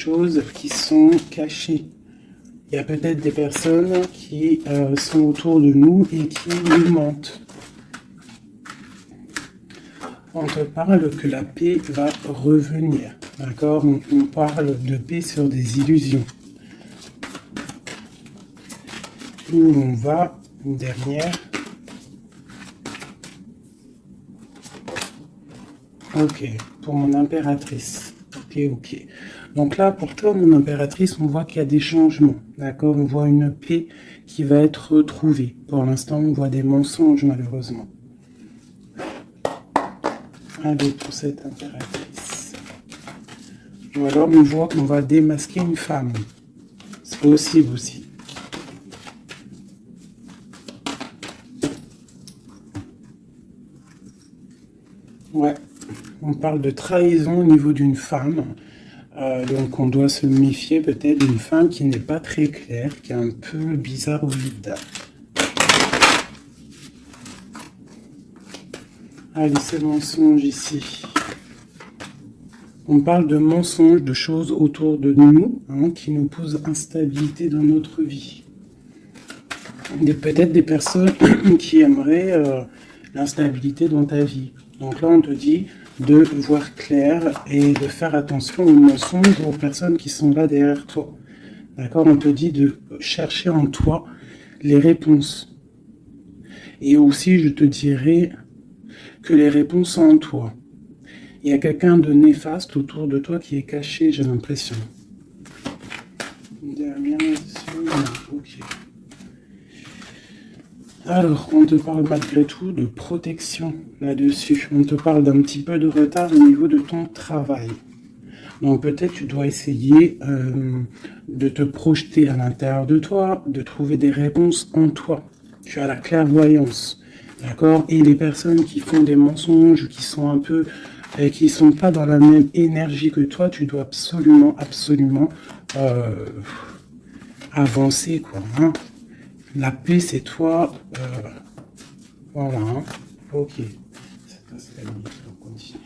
choses qui sont cachées. Il y a peut-être des personnes qui sont autour de nous et qui nous mentent. On te parle que la paix va revenir, d'accord? On parle de paix sur des illusions. Où on va, une dernière. Ok, pour mon impératrice. Ok. Donc là, pour toi, mon impératrice, on voit qu'il y a des changements, d'accord? On voit une paix qui va être retrouvée. Pour l'instant, on voit des mensonges, malheureusement. Allez, pour cette impératrice. Ou alors, on voit qu'on va démasquer une femme. C'est possible aussi. Ouais, on parle de trahison au niveau d'une femme. Donc on doit se méfier peut-être d'une femme qui n'est pas très claire, qui est un peu bizarre au vide. Allez, c'est mensonge ici. On parle de mensonges, de choses autour de nous, qui nous posent instabilité dans notre vie. Peut-être des personnes qui aimeraient l'instabilité dans ta vie. Donc là, on te dit de voir clair et de faire attention aux mensonges, aux personnes qui sont là derrière toi. D'accord? On te dit de chercher en toi les réponses. Et aussi, je te dirais que les réponses sont en toi. Il y a quelqu'un de néfaste autour de toi qui est caché, j'ai l'impression. Dernière là-dessus. Ok. Alors, on te parle malgré tout de protection là-dessus. On te parle d'un petit peu de retard au niveau de ton travail. Donc peut-être tu dois essayer de te projeter à l'intérieur de toi, de trouver des réponses en toi. Tu as la clairvoyance, d'accord? Et les personnes qui font des mensonges, qui sont un peu, qui sont pas dans la même énergie que toi, tu dois absolument avancer, quoi. La paix, c'est toi. Voilà. Ok. Ça passe la limite, on continue.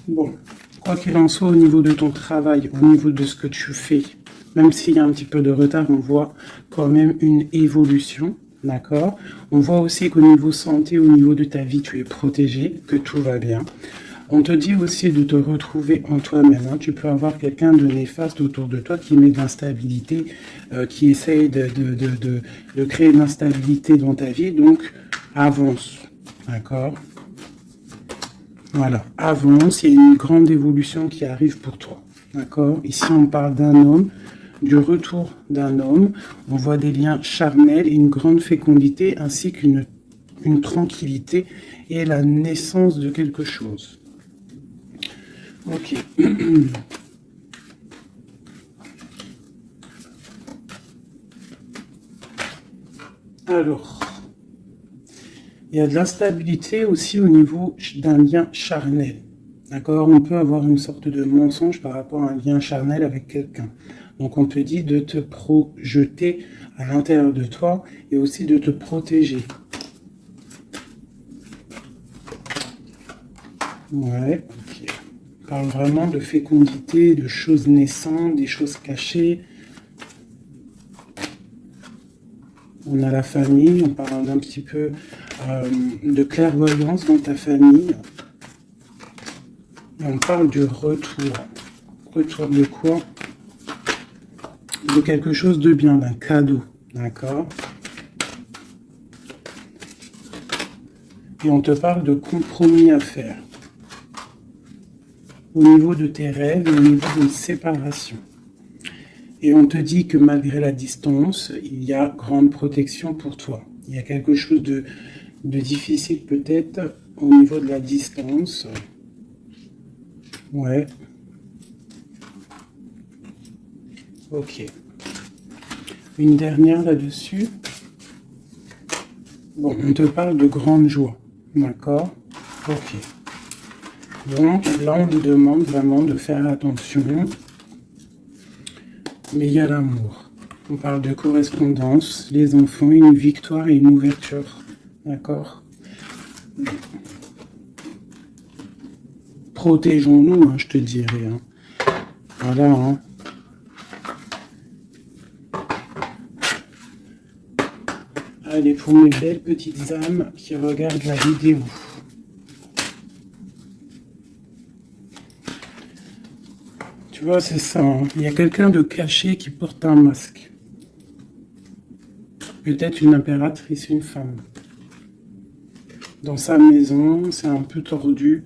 Bon, quoi qu'il en soit, au niveau de ton travail, au niveau de ce que tu fais, même s'il y a un petit peu de retard, on voit quand même une évolution, d'accord? On voit aussi qu'au niveau santé, au niveau de ta vie, tu es protégé, que tout va bien. On te dit aussi de te retrouver en toi-même. Tu peux avoir quelqu'un de néfaste autour de toi qui met de l'instabilité, qui essaye de créer de l'instabilité dans ta vie, donc avance, d'accord? Voilà, avance, il y a une grande évolution qui arrive pour toi. D'accord? Ici, on parle d'un homme, du retour d'un homme. On voit des liens charnels et une grande fécondité, ainsi qu'une tranquillité et la naissance de quelque chose. Ok. Alors... il y a de l'instabilité aussi au niveau d'un lien charnel. D'accord? On peut avoir une sorte de mensonge par rapport à un lien charnel avec quelqu'un. Donc on te dit de te projeter à l'intérieur de toi et aussi de te protéger. Ouais, ok. On parle vraiment de fécondité, de choses naissantes, des choses cachées. On a la famille, on parle d'un petit peu de clairvoyance dans ta famille. Et on parle du retour. Retour de quoi? De quelque chose de bien, d'un cadeau. D'accord? Et on te parle de compromis à faire. Au niveau de tes rêves, au niveau d'une séparation. Et on te dit que malgré la distance, il y a grande protection pour toi. Il y a quelque chose de difficile peut-être au niveau de la distance. Ouais. Ok. Une dernière là-dessus. Bon, on te parle de grande joie. D'accord? Ok. Donc là, on nous demande vraiment de faire attention mais il y a l'amour. On parle de correspondance, les enfants, une victoire et une ouverture. D'accord? Protégeons-nous, hein, je te dirais. Hein. Voilà. Hein. Allez, pour mes belles petites âmes qui regardent la vidéo. Tu vois, c'est ça. Hein. Il y a quelqu'un de caché qui porte un masque. Peut-être une impératrice, une femme. Dans sa maison, c'est un peu tordu.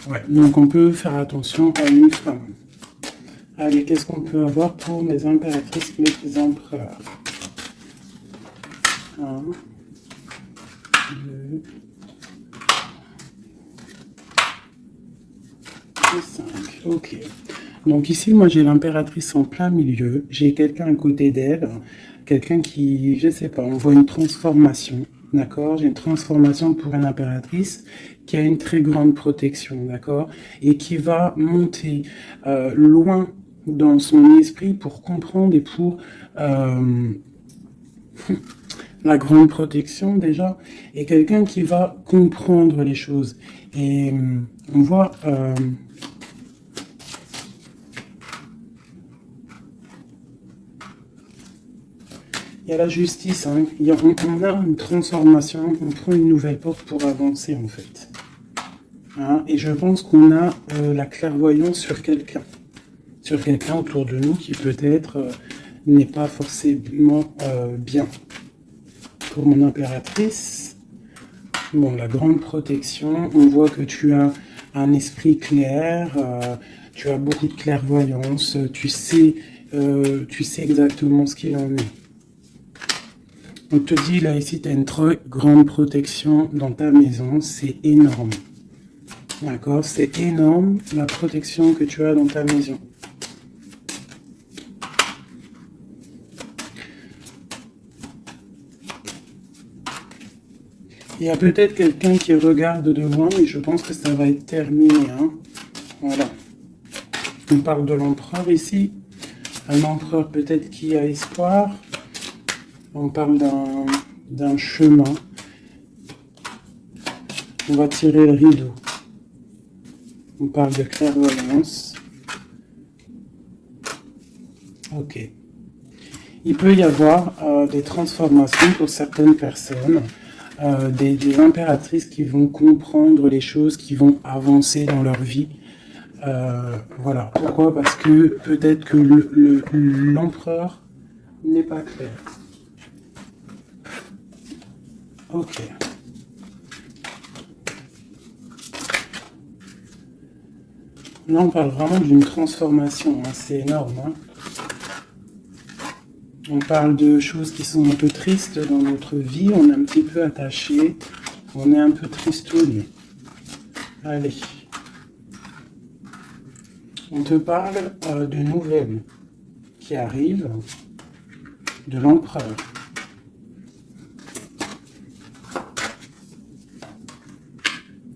Ouais, donc on peut faire attention à une femme. Allez, qu'est-ce qu'on peut avoir pour mes impératrices, mes empereurs? 1, 2, 5. Ok. Donc ici, moi, j'ai l'impératrice en plein milieu. J'ai quelqu'un à côté d'elle. Quelqu'un qui, je sais pas, on voit une transformation. D'accord? J'ai une transformation pour une impératrice qui a une très grande protection. D'accord? Et qui va monter loin dans son esprit pour comprendre et pour... la grande protection déjà, et quelqu'un qui va comprendre les choses. Et on voit... il y a la justice, hein. On a une transformation, on prend une nouvelle porte pour avancer en fait. Hein, et je pense qu'on a la clairvoyance sur quelqu'un autour de nous qui peut-être n'est pas forcément bien. Pour mon impératrice, bon, la grande protection, on voit que tu as un esprit clair, tu as beaucoup de clairvoyance, tu sais exactement ce qu'il en est. On te dit là ici, tu as une très grande protection dans ta maison, c'est énorme. D'accord? C'est énorme la protection que tu as dans ta maison. Il y a peut-être quelqu'un qui regarde de loin, mais je pense que ça va être terminé. Hein. Voilà. On parle de l'empereur ici. Un empereur peut-être qui a espoir. On parle d'un chemin. On va tirer le rideau. On parle de clairvoyance. Ok. Il peut y avoir des transformations pour certaines personnes. Des impératrices qui vont comprendre les choses, qui vont avancer dans leur vie. Voilà. Pourquoi? Parce que peut-être que l'empereur n'est pas clair. Ok. Là, on parle vraiment d'une transformation. Hein. C'est énorme. Hein. On parle de choses qui sont un peu tristes dans notre vie, on est un petit peu attaché, on est un peu tristouné. Allez. On te parle de nouvelles qui arrivent de l'empereur.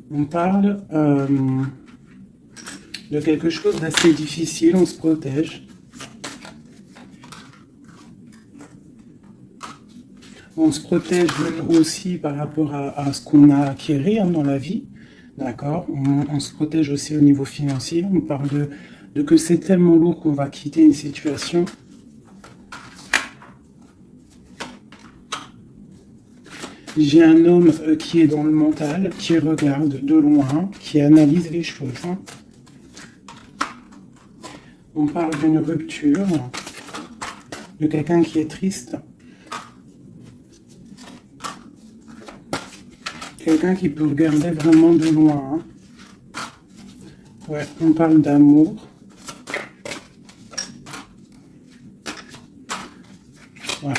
On parle de quelque chose d'assez difficile, on se protège. On se protège aussi par rapport à ce qu'on a acquis hein, dans la vie, d'accord. On se protège aussi au niveau financier. On parle de que c'est tellement lourd qu'on va quitter une situation. J'ai un homme qui est dans le mental, qui regarde de loin, qui analyse les choses. Hein. On parle d'une rupture, de quelqu'un qui est triste. Quelqu'un qui peut regarder vraiment de loin. Hein. Ouais, on parle d'amour. Ouais.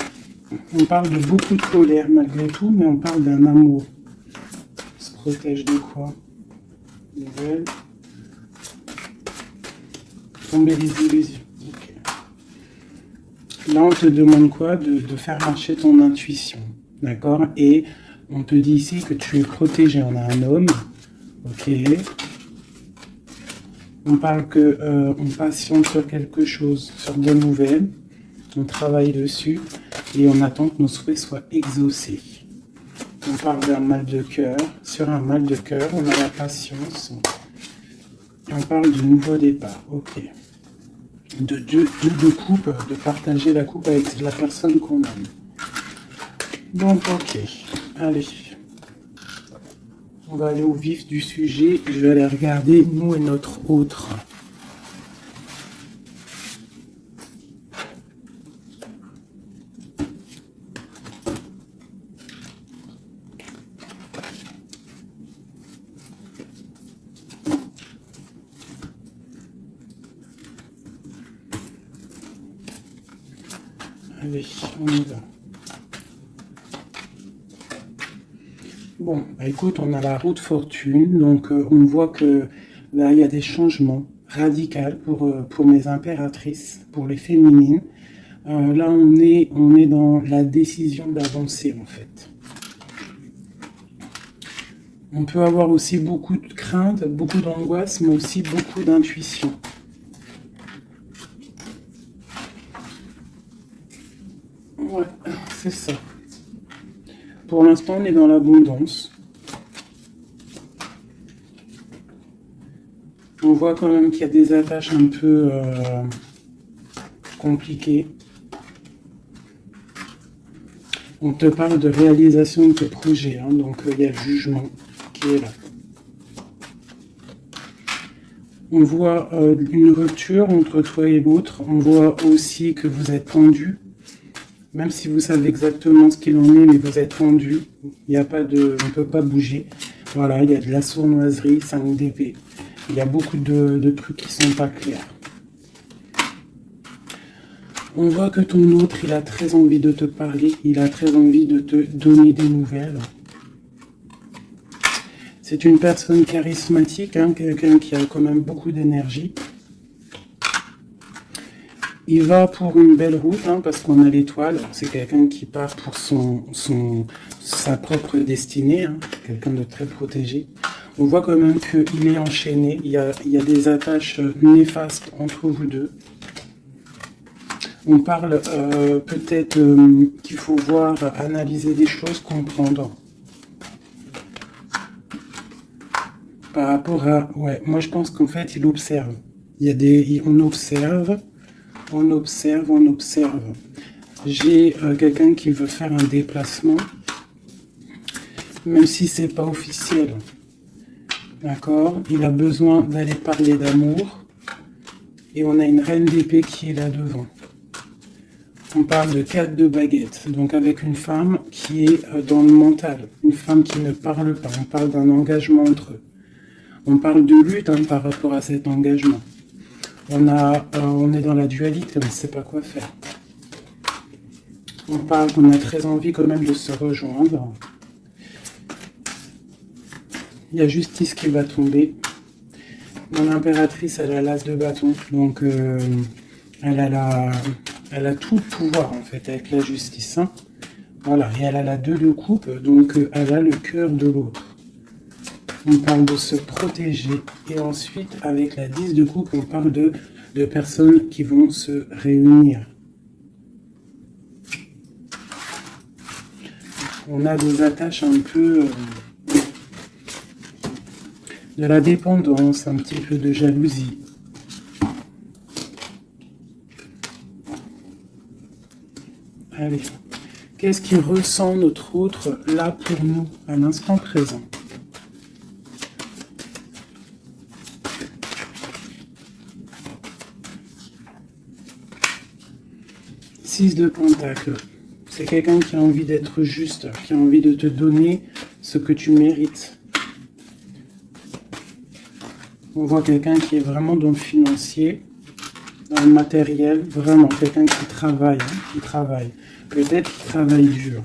On parle de beaucoup de colère malgré tout, mais on parle d'un amour. On se protège de quoi? Nouvelle. Tomber les illusions. Okay. Là, on te demande quoi? De faire marcher ton intuition. D'accord? Et on te dit ici que tu es protégé. On a un homme. Ok. On parle que on patiente sur quelque chose, sur de nouvelles. On travaille dessus et on attend que nos souhaits soient exaucés. On parle d'un mal de cœur. Sur un mal de cœur, on a la patience. Et on parle de nouveau départ. Ok. De coupe, de partager la coupe avec la personne qu'on aime. Donc, ok. Allez. On va aller au vif du sujet. Je vais aller regarder nous et notre autre. Allez, on y va. Bon, bah écoute, on a la roue de fortune, donc on voit que là, il y a des changements radicaux pour mes impératrices, pour les féminines. Là, on est dans la décision d'avancer, en fait. On peut avoir aussi beaucoup de crainte, beaucoup d'angoisse, mais aussi beaucoup d'intuition. Ouais, c'est ça. Pour l'instant, on est dans l'abondance. On voit quand même qu'il y a des attaches un peu compliquées. On te parle de réalisation de tes projets, hein, donc il y a le jugement qui est là. On voit une rupture entre toi et l'autre. On voit aussi que vous êtes tendus. Même si vous savez exactement ce qu'il en est, mais vous êtes tendu, il n'y a pas de, on ne peut pas bouger. Voilà, il y a de la sournoiserie, 5 d'épée. Il y a beaucoup de trucs qui ne sont pas clairs. On voit que ton autre, il a très envie de te parler, il a très envie de te donner des nouvelles. C'est une personne charismatique, hein, quelqu'un qui a quand même beaucoup d'énergie. Il va pour une belle route, hein, parce qu'on a l'étoile. C'est quelqu'un qui part pour sa propre destinée, hein, quelqu'un de très protégé. On voit quand même qu'il est enchaîné. Il y a des attaches néfastes entre vous deux. On parle peut-être qu'il faut voir, analyser des choses, comprendre. Par rapport à... Ouais, moi je pense qu'en fait, il observe. On observe. On observe, on observe. J'ai quelqu'un qui veut faire un déplacement, même si c'est pas officiel. D'accord? Il a besoin d'aller parler d'amour. Et on a une reine d'épée qui est là devant. On parle de 4 de baguettes. Donc avec une femme qui est dans le mental. Une femme qui ne parle pas. On parle d'un engagement entre eux. On parle de lutte, hein, par rapport à cet engagement. On est dans la dualité, on ne sait pas quoi faire. On parle qu'on a très envie quand même de se rejoindre. Il y a justice qui va tomber. Mon impératrice, elle a l'as de bâton, donc elle a tout le pouvoir en fait avec la justice. Hein. Voilà, et elle a la 2 de coupe, donc elle a le cœur de l'autre. On parle de se protéger. Et ensuite, avec la 10 de coupe, on parle de personnes qui vont se réunir. On a des attaches un peu de la dépendance, un petit peu de jalousie. Allez. Qu'est-ce qui ressent notre autre là pour nous, à l'instant présent ? Six de Pentacle. C'est quelqu'un qui a envie d'être juste, qui a envie de te donner ce que tu mérites. On voit quelqu'un qui est vraiment dans le financier, dans le matériel, vraiment quelqu'un qui travaille, hein, qui travaille. Peut-être qu'il travaille dur.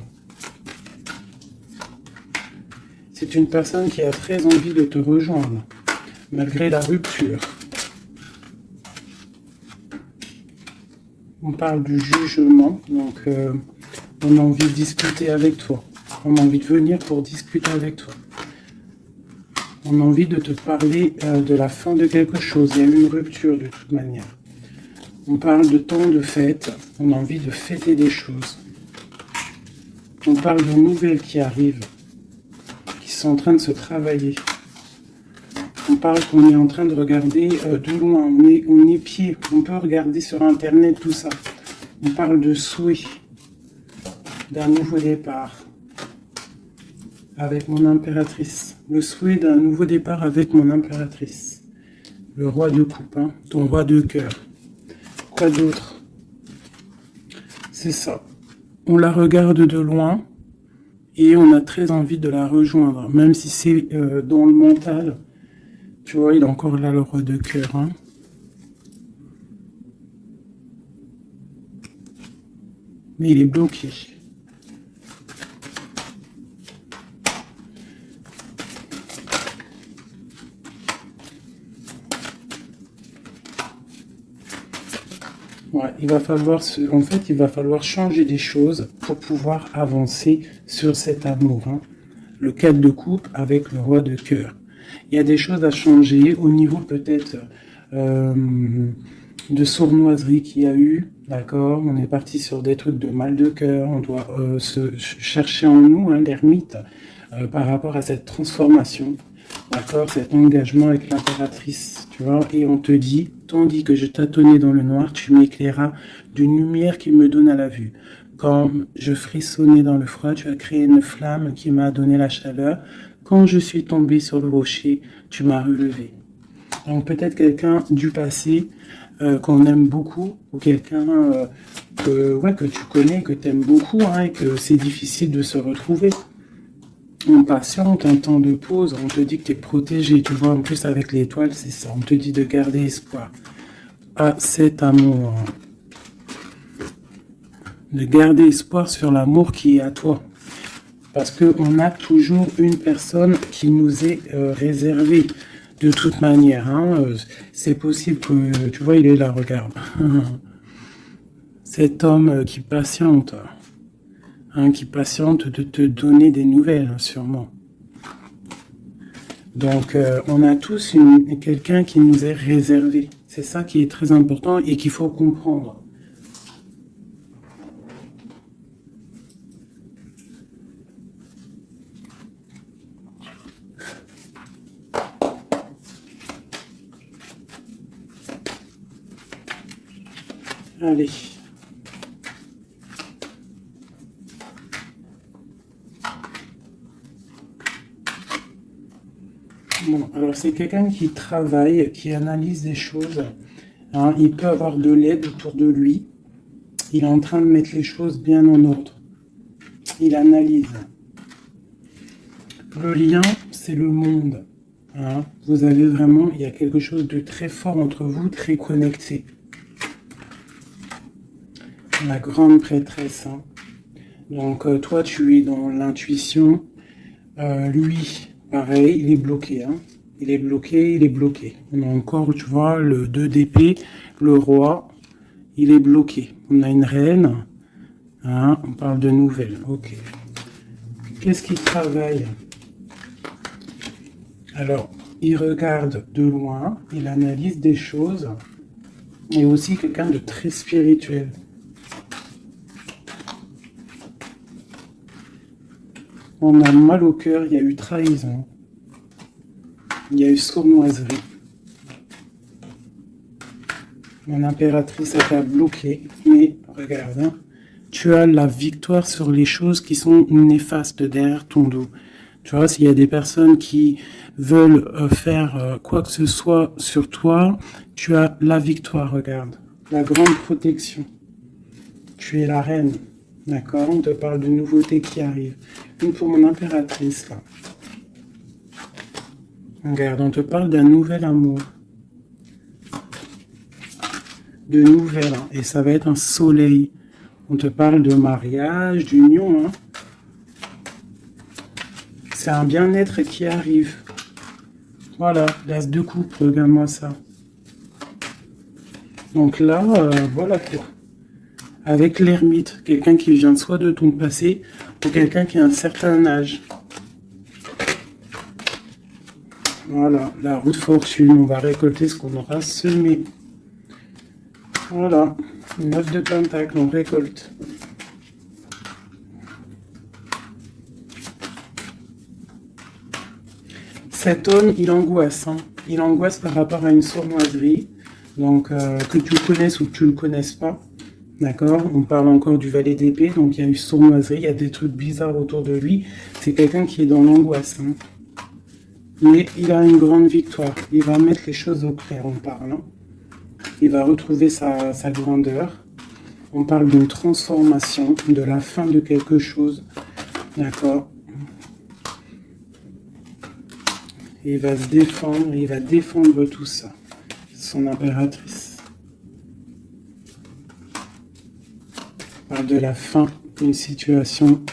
C'est une personne qui a très envie de te rejoindre, malgré la rupture. On parle du jugement, donc on a envie de discuter avec toi. On a envie de venir pour discuter avec toi. On a envie de te parler de la fin de quelque chose. Il y a une rupture de toute manière. On parle de temps de fête. On a envie de fêter des choses. On parle de nouvelles qui arrivent, qui sont en train de se travailler. On parle qu'on est en train de regarder de loin. On est pied. On peut regarder sur Internet tout ça. On parle de souhait, d'un nouveau départ avec mon impératrice. Le souhait d'un nouveau départ avec mon impératrice. Le roi de coupe, hein, ton roi de cœur. Quoi d'autre? C'est ça. On la regarde de loin et on a très envie de la rejoindre. Même si c'est dans le mental. Tu vois, il est encore là, le roi de cœur. Hein. Mais il est bloqué. Ouais, il va falloir il va falloir changer des choses pour pouvoir avancer sur cet amour. Hein. Le 4 de coupe avec le roi de cœur. Il y a des choses à changer au niveau peut-être de sournoiserie qu'il y a eu. D'accord, on est parti sur des trucs de mal de cœur. On doit se chercher en nous, hein, l'ermite, par rapport à cette transformation. D'accord, cet engagement avec l'impératrice, tu vois, et on te dit, tandis que je tâtonnais dans le noir, tu m'éclairas d'une lumière qui me donne à la vue. Quand je frissonnais dans le froid, tu as créé une flamme qui m'a donné la chaleur. Quand je suis tombé sur le rocher, tu m'as relevé. Donc peut-être quelqu'un du passé qu'on aime beaucoup, ou quelqu'un que tu connais, que tu aimes beaucoup, hein, et que c'est difficile de se retrouver. On patiente, un temps de pause, on te dit que tu es protégé, tu vois, en plus avec l'étoile, c'est ça, on te dit de garder espoir à cet amour, de garder espoir sur l'amour qui est à toi, parce qu'on a toujours une personne qui nous est réservée, de toute manière, hein, c'est possible que, tu vois, il est là, regarde, cet homme qui patiente, hein, qui patiente de te donner des nouvelles, sûrement. Donc, on a tous quelqu'un qui nous est réservé. C'est ça qui est très important et qu'il faut comprendre. Allez. Bon, alors c'est quelqu'un qui travaille, qui analyse des choses. Hein, il peut avoir de l'aide autour de lui. Il est en train de mettre les choses bien en ordre. Il analyse. Le lien, c'est le monde. Hein, vous avez vraiment, il y a quelque chose de très fort entre vous, très connecté. La grande prêtresse. Hein. Donc toi, tu es dans l'intuition. Lui... Pareil, il est bloqué, hein. Il est bloqué, il est bloqué. On a encore, tu vois, le 2 d'épée, le roi, il est bloqué. On a une reine, hein, on parle de nouvelles, ok. Qu'est-ce qu'il travaille? Alors, il regarde de loin, il analyse des choses, et aussi quelqu'un de très spirituel. On a mal au cœur, il y a eu trahison. Il y a eu sournoiserie. Mon impératrice a bloqué. Mais regarde, hein, tu as la victoire sur les choses qui sont néfastes derrière ton dos. Tu vois, s'il y a des personnes qui veulent faire quoi que ce soit sur toi, tu as la victoire, regarde. La grande protection. Tu es la reine. D'accord, on te parle de nouveautés qui arrivent. Une pour mon impératrice, là. Regarde, on te parle d'un nouvel amour. De nouvelles, hein, et ça va être un soleil. On te parle de mariage, d'union. Hein. C'est un bien-être qui arrive. Voilà, l'as de coupe, regarde-moi ça. Donc là, voilà quoi. Avec l'ermite, quelqu'un qui vient soit de ton passé, ou quelqu'un qui a un certain âge. Voilà, la roue de fortune. On va récolter ce qu'on aura semé. Voilà, 9 de pentacle, on récolte. Cet homme, il angoisse. Hein. Il angoisse par rapport à une sournoiserie. Donc, que tu le connaisses ou que tu ne le connaisses pas. D'accord? On parle encore du valet d'épée. Donc, il y a une sournoiserie. Il y a des trucs bizarres autour de lui. C'est quelqu'un qui est dans l'angoisse. Hein. Mais il a une grande victoire. Il va mettre les choses au clair, on parle. Hein. Il va retrouver sa grandeur. On parle d'une transformation, de la fin de quelque chose. D'accord? Il va se défendre, il va défendre tout ça. Son impératrice. On parle de la fin d'une situation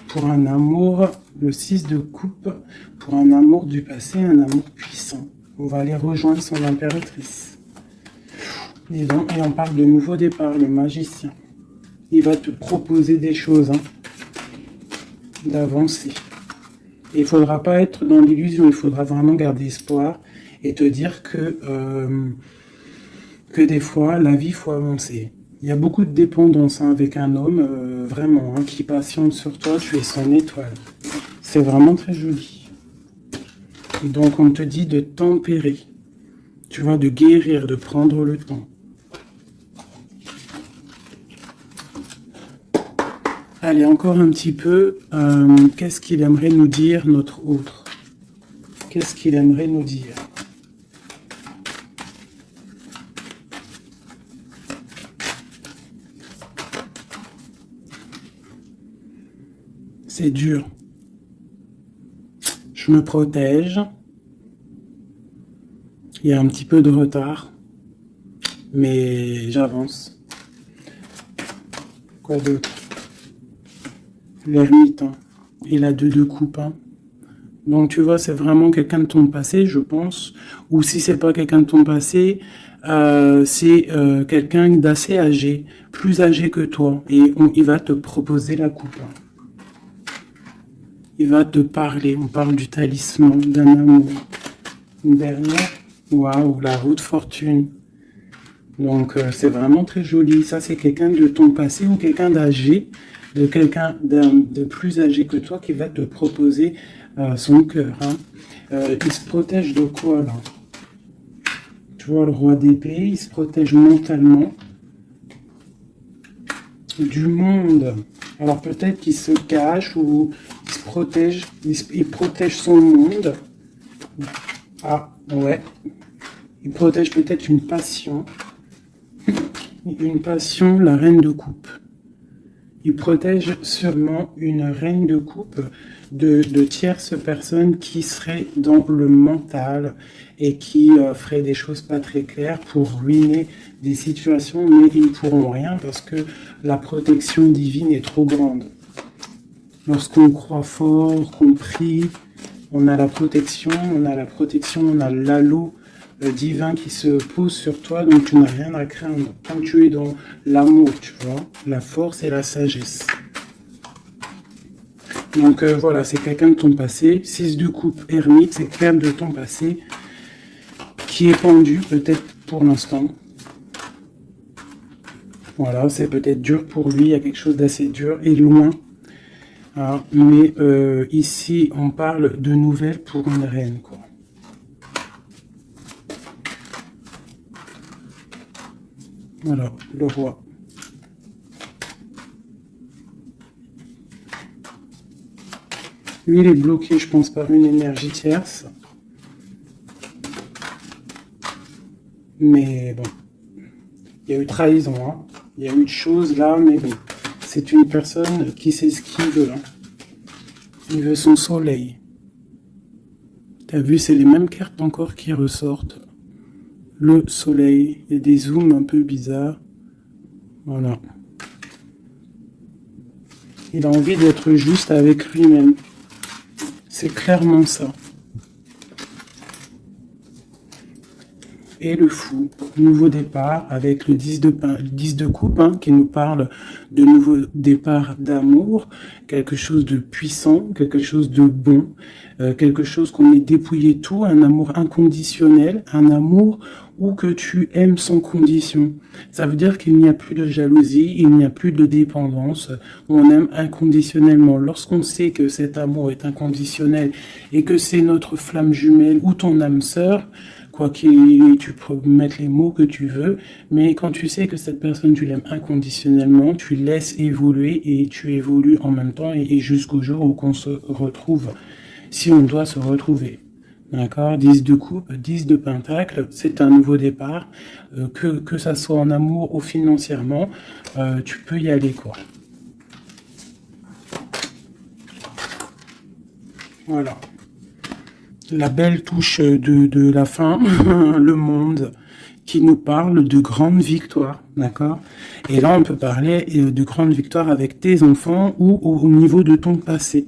pour un amour, le 6 de coupe, pour un amour du passé, un amour puissant. On va aller rejoindre son impératrice. Et on parle de nouveau départ, le magicien. Il va te proposer des choses, hein, d'avancer. Il ne faudra pas être dans l'illusion, il faudra vraiment garder espoir et te dire que des fois, la vie, il faut avancer. Il y a beaucoup de dépendance hein, avec un homme, vraiment, hein, qui patiente sur toi, tu es son étoile. C'est vraiment très joli. Donc, on te dit de tempérer, tu vois, de guérir, de prendre le temps. Allez, encore un petit peu. Qu'est-ce qu'il aimerait nous dire, notre autre? Qu'est-ce qu'il aimerait nous dire? C'est dur. Je me protège. Il y a un petit peu de retard. Mais j'avance. Quoi d'autre? L'ermite, hein. Et la 2 de coupe. Hein. Donc tu vois, c'est vraiment quelqu'un de ton passé, je pense. Ou si c'est pas quelqu'un de ton passé, c'est quelqu'un d'assez âgé, plus âgé que toi. Et il va te proposer la coupe. Hein. Il va te parler. On parle du talisman, d'un amour. Une dernière. Waouh, la roue de fortune. Donc c'est vraiment très joli. Ça, c'est quelqu'un de ton passé ou quelqu'un d'âgé. De quelqu'un de plus âgé que toi qui va te proposer son cœur. Hein. Il se protège de quoi là? Tu vois le roi d'épée, il se protège mentalement du monde. Alors peut-être qu'il se cache ou il se protège, il protège son monde. Ah ouais, il protège peut-être une passion. Une passion, la reine de coupe. Il protège sûrement une reine de coupe de tierces personnes qui seraient dans le mental et qui feraient des choses pas très claires pour ruiner des situations, mais ils ne pourront rien parce que la protection divine est trop grande. Lorsqu'on croit fort, qu'on prie, on a la protection, on a l'halo divin qui se pose sur toi, donc tu n'as rien à craindre. Quand tu es dans l'amour, tu vois, la force et la sagesse. Donc voilà, c'est quelqu'un de ton passé. 6 de coupe, ermite, c'est quelqu'un de ton passé qui est pendu, peut-être pour l'instant. Voilà, c'est peut-être dur pour lui, il y a quelque chose d'assez dur et loin. Alors, mais ici, on parle de nouvelles pour une reine, quoi. Voilà, le roi. Lui, il est bloqué, je pense, par une énergie tierce. Mais bon, il y a eu trahison, hein. Il y a eu de choses là, mais bon. C'est une personne qui sait ce qu'il veut, là. Il veut son soleil. T'as vu, c'est les mêmes cartes encore qui ressortent. Le soleil, il y a des zooms un peu bizarres. Voilà. Il a envie d'être juste avec lui-même. C'est clairement ça. et le fou. Nouveau départ avec le 10 de coupe hein, qui nous parle de nouveau départ d'amour, quelque chose de puissant, quelque chose de bon, quelque chose qu'on est dépouillé tout, un amour inconditionnel, un amour où que tu aimes sans condition. Ça veut dire qu'il n'y a plus de jalousie, il n'y a plus de dépendance, on aime inconditionnellement. Lorsqu'on sait que cet amour est inconditionnel et que c'est notre flamme jumelle ou ton âme sœur, quoi qu'il, tu peux mettre les mots que tu veux, mais quand tu sais que cette personne, tu l'aimes inconditionnellement, tu laisses évoluer et tu évolues en même temps et jusqu'au jour où on se retrouve, si on doit se retrouver. D'accord, 10 de coupe, 10 de pentacle, c'est un nouveau départ, que ça soit en amour ou financièrement, tu peux y aller quoi. Voilà. La belle touche de la fin, le monde, qui nous parle de grandes victoires, d'accord? Et là, on peut parler de grandes victoires avec tes enfants ou au niveau de ton passé.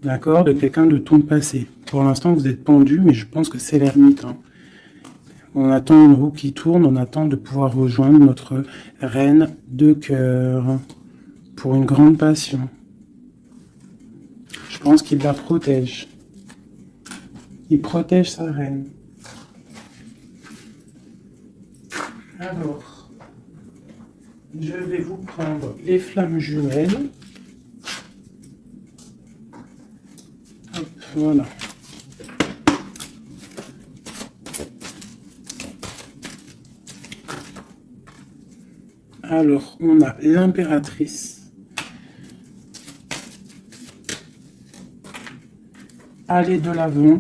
D'accord, de quelqu'un de ton passé. Pour l'instant, vous êtes pendu, mais je pense que c'est l'ermite. Hein. On attend une roue qui tourne, on attend de pouvoir rejoindre notre reine de cœur pour une grande passion. Je pense qu'il la protège. Il protège sa reine. Alors, je vais vous prendre les flammes jumelles. Hop, voilà. Alors, on a l'impératrice. Aller de l'avant.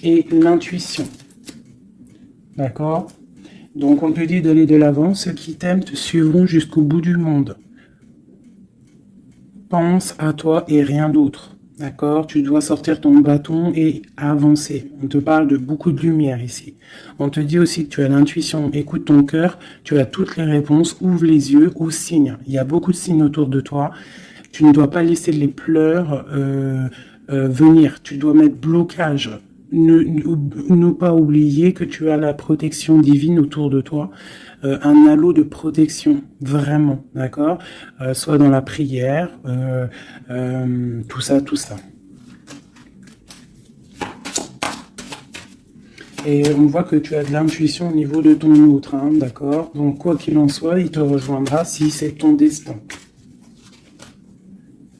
Et l'intuition. D'accord? Donc, on te dit d'aller de l'avant. Ceux qui t'aiment te suivront jusqu'au bout du monde. Pense à toi et rien d'autre. D'accord? Tu dois sortir ton bâton et avancer. On te parle de beaucoup de lumière ici. On te dit aussi que tu as l'intuition. Écoute ton cœur. Tu as toutes les réponses. Ouvre les yeux aux signes. Il y a beaucoup de signes autour de toi. Tu ne dois pas laisser les pleurs venir. Tu dois mettre blocage. Ne pas oublier que tu as la protection divine autour de toi. Un halo de protection, vraiment, d'accord, soit dans la prière, tout ça. Et on voit que tu as de l'intuition au niveau de ton autre, hein, d'accord. Donc quoi qu'il en soit, il te rejoindra si c'est ton destin.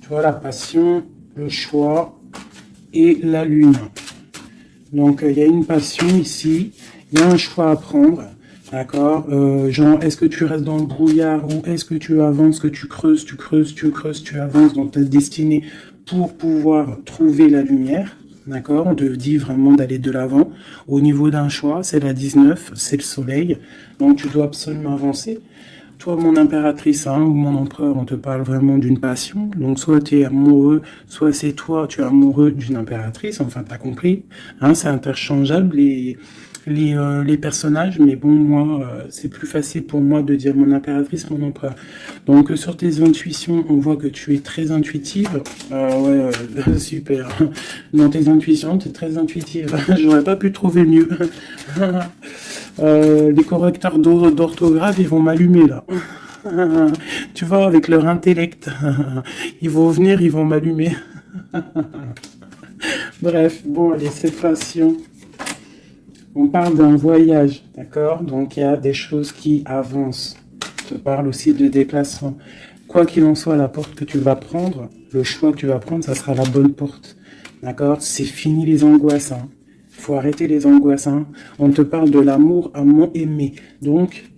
Tu vois, la passion, le choix et la lune. Donc il y a une passion ici, il y a un choix à prendre. D'accord, genre, est-ce que tu restes dans le brouillard ou est-ce que tu avances, que tu creuses, tu avances dans ta destinée pour pouvoir trouver la lumière. D'accord, on te dit vraiment d'aller de l'avant. Au niveau d'un choix, c'est la 19, c'est le soleil. Donc tu dois absolument avancer. Toi, mon impératrice, hein, ou mon empereur, on te parle vraiment d'une passion. Donc soit tu es amoureux, soit c'est toi, tu es amoureux d'une impératrice. Enfin, t'as compris. Hein, c'est interchangeable les personnages, mais bon, moi, c'est plus facile pour moi de dire mon impératrice, mon empereur. Donc, sur tes intuitions, on voit que tu es très intuitive. Ouais, super. Dans tes intuitions, tu es très intuitive. J'aurais pas pu trouver mieux. Les correcteurs d'orthographe, ils vont m'allumer, là. Tu vois, avec leur intellect. Ils vont venir, ils vont m'allumer. Bref, bon, allez, cette passion. On parle d'un voyage, d'accord? Donc, il y a des choses qui avancent. Je te parle aussi de déplacement. Quoi qu'il en soit, la porte que tu vas prendre, le choix que tu vas prendre, ça sera la bonne porte. D'accord? C'est fini les angoisses. Hein. Faut arrêter les angoisses. Hein. On te parle de l'amour à mon aimé. Donc,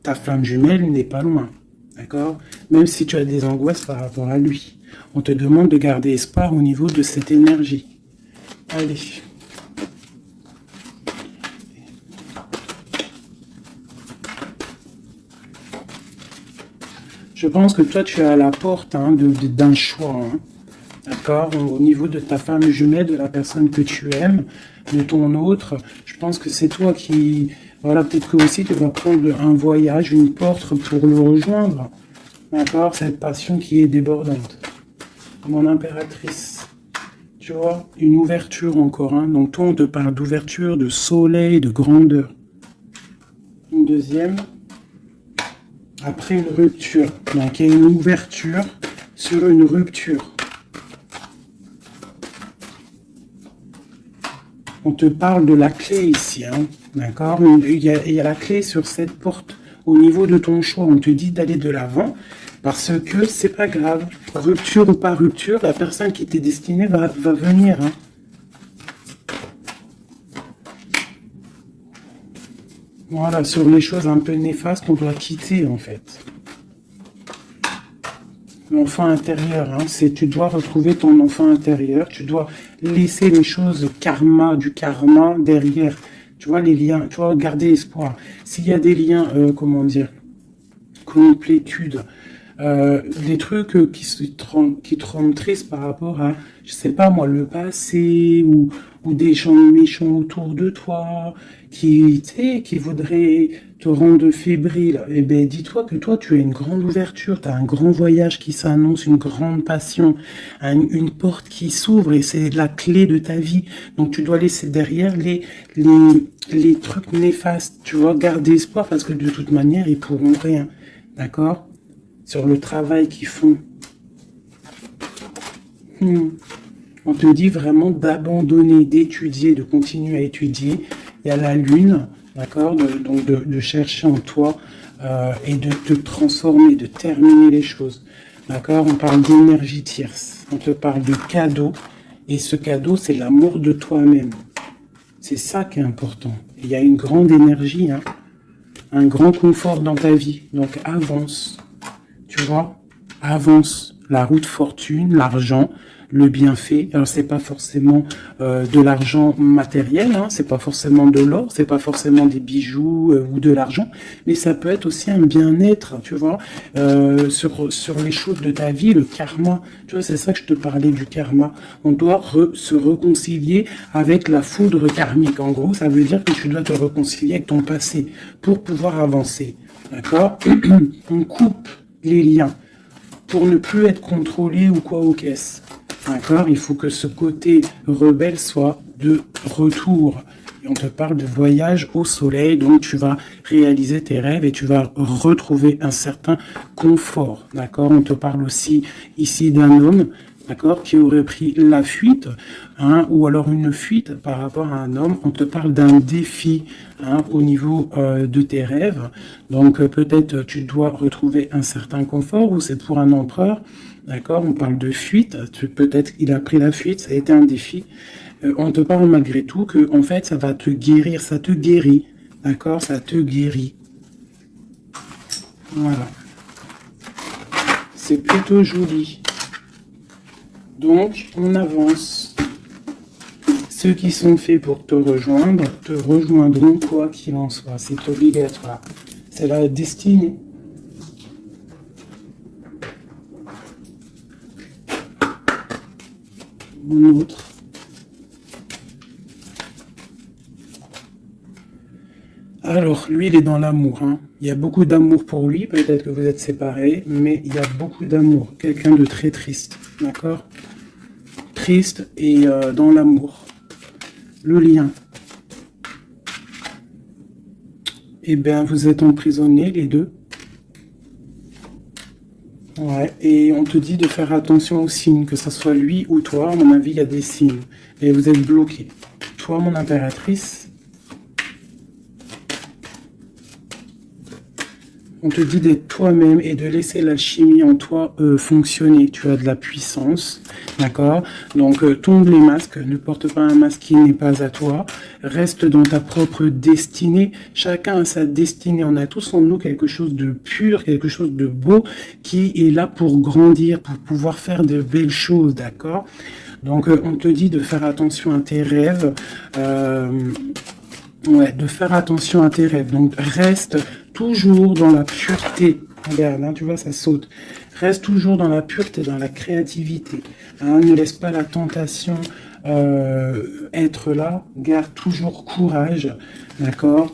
ta flamme jumelle n'est pas loin. D'accord? Même si tu as des angoisses par rapport à lui. On te demande de garder espoir au niveau de cette énergie. Allez. Je pense que toi, tu es à la porte hein, d'un choix. Hein. D'accord? Au niveau de ta femme jumelle, de la personne que tu aimes, de ton autre, je pense que c'est toi qui... Voilà, peut-être que aussi tu vas prendre un voyage, une porte pour le rejoindre. D'accord? Cette passion qui est débordante. Mon impératrice. tu vois, une ouverture encore. Hein. Donc toi, on te parle d'ouverture, de soleil, de grandeur. Une deuxième. Après une rupture. Donc il y a une ouverture sur une rupture. On te parle de la clé ici, hein, d'accord? Il y a la clé sur cette porte. Au niveau de ton choix, on te dit d'aller de l'avant parce que c'est pas grave. Rupture ou pas rupture, la personne qui t'est destinée va venir. Hein. Voilà, sur les choses un peu néfastes qu'on doit quitter en fait. L'enfant intérieur, hein, tu dois retrouver ton enfant intérieur, tu dois laisser les choses du karma derrière, tu vois, les liens, tu vois, garder espoir. S'il y a des liens, comment dire, complétude, des trucs qui te rendent triste par rapport à, je sais pas moi, le passé ou des gens méchants autour de toi qui voudraient te rendre fébrile. Eh ben, dis-toi que toi, tu as une grande ouverture, tu as un grand voyage qui s'annonce, une grande passion, une porte qui s'ouvre et c'est la clé de ta vie. Donc, tu dois laisser derrière les trucs néfastes. Tu vois, garder espoir parce que de toute manière, ils pourront rien. D'accord? Sur le travail qu'ils font. On te dit vraiment d'abandonner, d'étudier, de continuer à étudier. Il y a la lune, d'accord, donc de chercher en toi et de te transformer, de terminer les choses. D'accord, on parle d'énergie tierce. On te parle de cadeau. Et ce cadeau, c'est l'amour de toi-même. C'est ça qui est important. Il y a une grande énergie, hein, un grand confort dans ta vie. Donc avance. Tu vois, avance. La route fortune, l'argent, le bienfait. Alors c'est pas forcément de l'argent matériel, hein, c'est pas forcément de l'or, c'est pas forcément des bijoux ou de l'argent, mais ça peut être aussi un bien-être, tu vois, sur les choses de ta vie, le karma. Tu vois, c'est ça que je te parlais du karma. On doit se réconcilier avec la foudre karmique. En gros, ça veut dire que tu dois te réconcilier avec ton passé pour pouvoir avancer. D'accord? On coupe les liens pour ne plus être contrôlé ou quoi aux caisses. D'accord? Il faut que ce côté rebelle soit de retour. Et on te parle de voyage au soleil, donc tu vas réaliser tes rêves et tu vas retrouver un certain confort. D'accord? On te parle aussi ici d'un homme, d'accord, qui aurait pris la fuite, hein, ou alors une fuite par rapport à un homme. On te parle d'un défi, hein, au niveau de tes rêves. Donc peut-être tu dois retrouver un certain confort, ou c'est pour un empereur. D'accord, on parle de fuite. Peut-être qu'il a pris la fuite, ça a été un défi. On te parle malgré tout que en fait ça va te guérir, ça te guérit. D'accord, ça te guérit. Voilà. C'est plutôt joli. Donc, on avance. Ceux qui sont faits pour te rejoindront quoi qu'il en soit. C'est obligatoire. C'est la destinée. Un autre. Alors, lui, il est dans l'amour. Hein. Il y a beaucoup d'amour pour lui. Peut-être que vous êtes séparés, mais il y a beaucoup d'amour. Quelqu'un de très triste. D'accord? Triste et dans l'amour. Le lien. Eh bien, vous êtes emprisonnés, les deux. Ouais, et on te dit de faire attention aux signes, que ce soit lui ou toi. À mon avis, il y a des signes. Et vous êtes bloqués. Toi, mon impératrice, on te dit d'être toi-même et de laisser l'alchimie en toi fonctionner. Tu as de la puissance, d'accord? Donc, tombe les masques, ne porte pas un masque qui n'est pas à toi. Reste dans ta propre destinée. Chacun a sa destinée. On a tous en nous quelque chose de pur, quelque chose de beau qui est là pour grandir, pour pouvoir faire de belles choses, d'accord? Donc, on te dit de faire attention à tes rêves. Ouais, de faire attention à tes rêves. Donc, reste toujours dans la pureté. Regarde, hein, tu vois, ça saute. Reste toujours dans la pureté, dans la créativité. Hein, ne laisse pas la tentation être là. Garde toujours courage, d'accord?